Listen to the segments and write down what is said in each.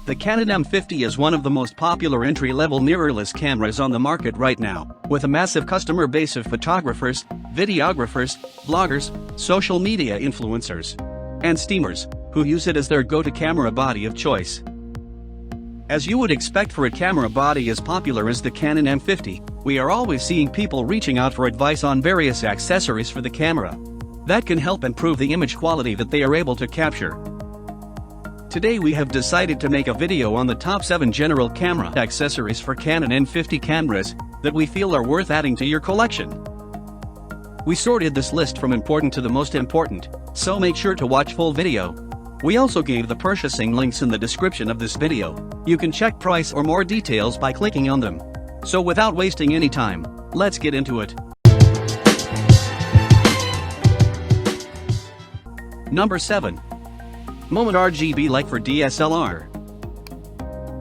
The Canon M50 is one of the most popular entry-level mirrorless cameras on the market right now, with a massive customer base of photographers, videographers, bloggers, social media influencers, and streamers, who use it as their go-to camera body of choice. As you would expect for a camera body as popular as the Canon M50, we are always seeing people reaching out for advice on various accessories for the camera that can help improve the image quality that they are able to capture. Today we have decided to make a video on the top 7 general camera accessories for Canon M50 cameras that we feel are worth adding to your collection. We sorted this list from important to the most important, so make sure to watch full video. We also gave the purchasing links in the description of this video. You can check price or more details by clicking on them. So without wasting any time, let's get into it. Number 7. Moman RGB Light for DSLR.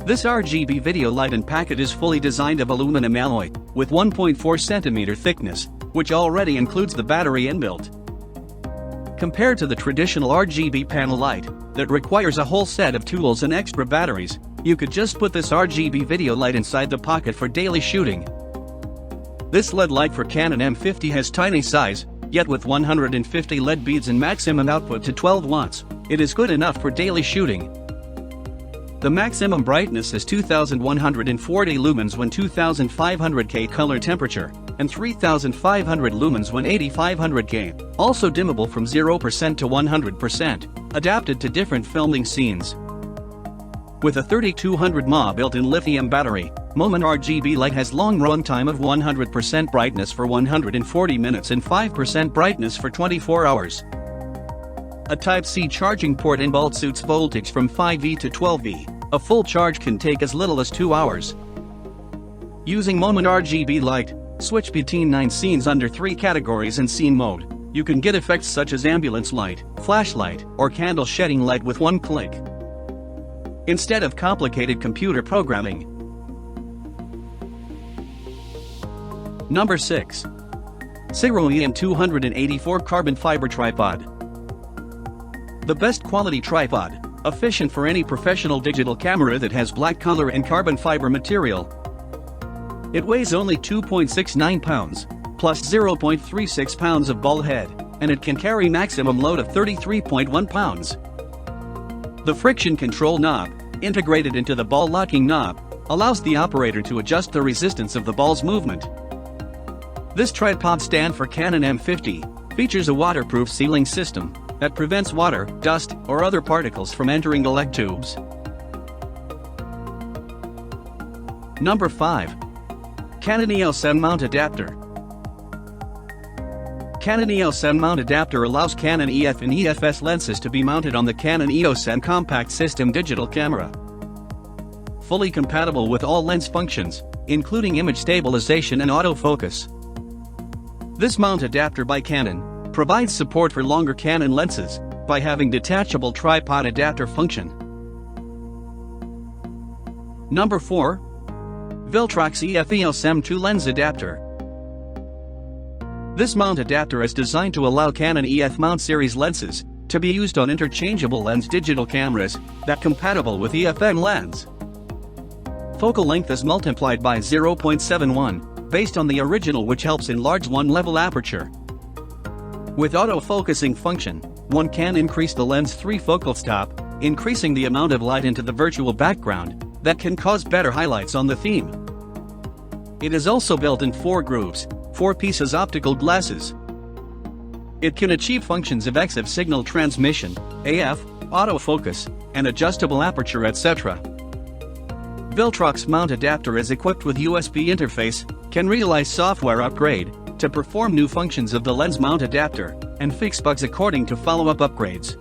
This RGB video light and packet is fully designed of aluminum alloy, with 1.4 cm thickness, which already includes the battery inbuilt. Compared to the traditional RGB panel light, that requires a whole set of tools and extra batteries, you could just put this RGB video light inside the pocket for daily shooting. This LED light for Canon M50 has tiny size, yet with 150 LED beads and maximum output to 12 watts, it is good enough for daily shooting. The maximum brightness is 2140 lumens when 2500K color temperature, and 3500 lumens when 8500K, also dimmable from 0% to 100%, adapted to different filming scenes. With a 3200 mAh built-in lithium battery, Moman RGB Light has long runtime of 100% brightness for 140 minutes and 5% brightness for 24 hours. A Type-C charging port inbuilt suits voltage from 5V to 12V. A full charge can take as little as 2 hours. Using Moman RGB Light, switch between 9 scenes under 3 categories in scene mode. You can get effects such as ambulance light, flashlight, or candle shedding light with one click, instead of complicated computer programming. Number 6. SIRUI M284 Carbon Fiber Tripod. The best quality tripod, efficient for any professional digital camera that has black color and carbon fiber material. It weighs only 2.69 pounds, plus 0.36 pounds of ball head, and it can carry maximum load of 33.1 pounds. The friction control knob, integrated into the ball locking knob, allows the operator to adjust the resistance of the ball's movement. This tripod stand for Canon M50 features a waterproof sealing system that prevents water, dust, or other particles from entering the leg tubes. Number 5. Canon EOS M mount adapter. Canon EOS M mount adapter allows Canon EF and EF-EOS lenses to be mounted on the Canon EOS M compact system digital camera. Fully compatible with all lens functions, including image stabilization and autofocus. This mount adapter by Canon provides support for longer Canon lenses by having detachable tripod adapter function. Number 4. VILTROX EF-EOS M2 lens adapter. This mount adapter is designed to allow Canon EF mount series lenses to be used on interchangeable lens digital cameras that compatible with EF-M lens. Focal length is multiplied by 0.71, based on the original, which helps enlarge one-level aperture. With auto-focusing function, one can increase the lens 3 focal stop, increasing the amount of light into the virtual background that can cause better highlights on the theme. It is also built in 4 grooves, 4 pieces optical glasses. It can achieve functions of EXIF signal transmission, AF, autofocus, and adjustable aperture, etc. VILTROX mount adapter is equipped with USB interface, can realize software upgrade to perform new functions of the lens mount adapter, and fix bugs according to follow-up upgrades.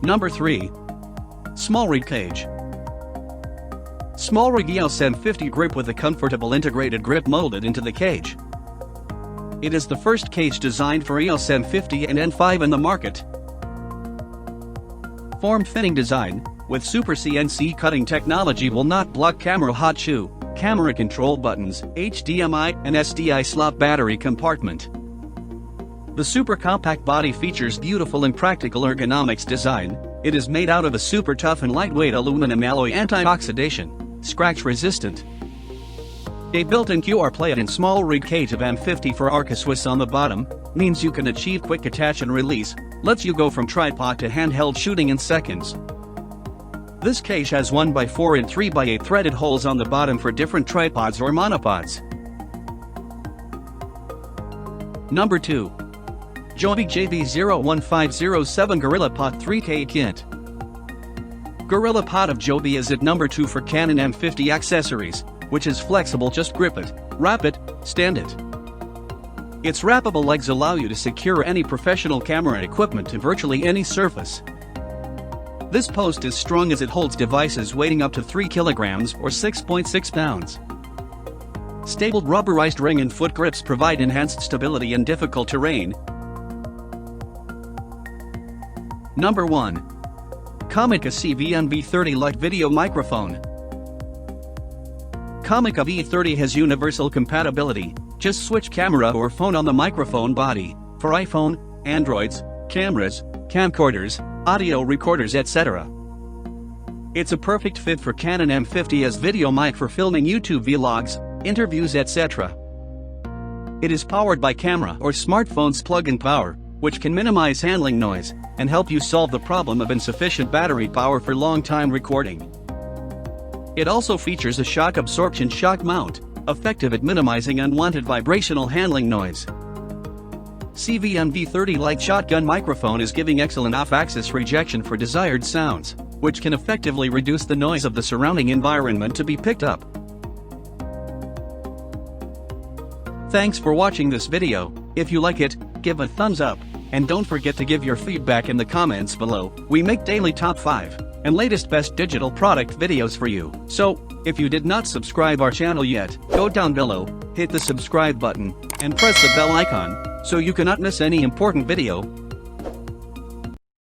Number 3. SmallRig Cage. SmallRig EOS M50 grip with a comfortable integrated grip molded into the cage. It is the first cage designed for EOS M50 and M5 in the market. Form-fitting design, with Super CNC cutting technology, will not block camera hot shoe, camera control buttons, HDMI and SDI slot battery compartment. The super compact body features beautiful and practical ergonomics design, It is made out of a super tough and lightweight aluminum alloy, anti-oxidation, scratch resistant. A built-in QR plate and SmallRig Cage of M50 for Arca Swiss on the bottom means you can achieve quick attach and release, lets you go from tripod to handheld shooting in seconds. This cage has 1x4 and 3x8 threaded holes on the bottom for different tripods or monopods. Number 2. Joby JB01507 GorillaPod 3K Kit. GorillaPod of Joby is at number 2 for Canon M50 accessories, which is flexible. Just grip it, wrap it, stand it. Its wrappable legs allow you to secure any professional camera equipment to virtually any surface. This post is strong as it holds devices weighing up to 3 kilograms or 6.6 pounds. Stapled rubberized ring and foot grips provide enhanced stability in difficult terrain. Number 1. Comica CVV30 LITE Video Microphone. Comica V30 has universal compatibility. Just switch camera or phone on the microphone body for iPhone, Androids, cameras, camcorders, audio recorders, etc. It's a perfect fit for Canon M50 as video mic for filming YouTube vlogs, interviews, etc. It is powered by camera or smartphone's plug-in power, which can minimize handling noise and help you solve the problem of insufficient battery power for long-time recording. It also features a shock absorption shock mount, effective at minimizing unwanted vibrational handling noise. CVV30 LITE shotgun microphone is giving excellent off-axis rejection for desired sounds, which can effectively reduce the noise of the surrounding environment to be picked up. Thanks for watching this video. If you like it, give a thumbs up, and don't forget to give your feedback in the comments below. We make daily top 5 and latest best digital product videos for you. So, if you did not subscribe our channel yet, go down below, hit the subscribe button, and press the bell icon, so you cannot miss any important video.